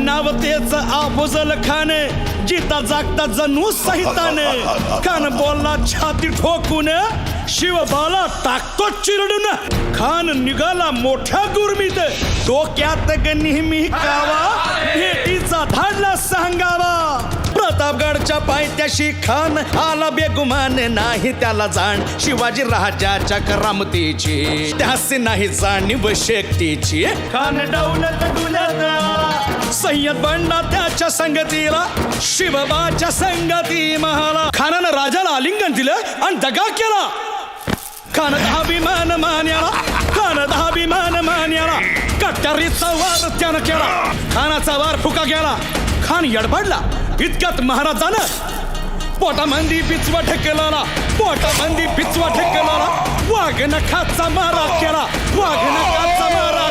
नाव तेच अफजल खान जिता जागता जणू सहिताने खान बोलला छाती ठोकून शिवबाला टाकतो चिरडून खान निघाला मोठ्या गुरमीत डोक्यात नेहमी कावा भेटीचा धाडला सांगावा प्रतापगडच्या पायथ्याशी खान आला बेगुमान नाही त्याला जाण शिवाजी राजाच्या करामतीची त्यासी नाही जाणीव शक्तीची खान डौलत डुलत सय्यद बंडा त्याच्या संगतीला शिवबाच्या संगती महाला खानानं राजाला आलिंगन दिलं आणि दगा केला खान अभिमान मान्याला खान अभिमान मान्याला कट्यारीचा वार त्यानं केला खानाचा वार फुका गेला खान यडबडला इतक्यात महाराजानं पोटामंदी पिचवा ठेकेला पोटामंदी पिचवा ठेकेला वाघ नखाचा मारा केला वाघ नखाचा मारा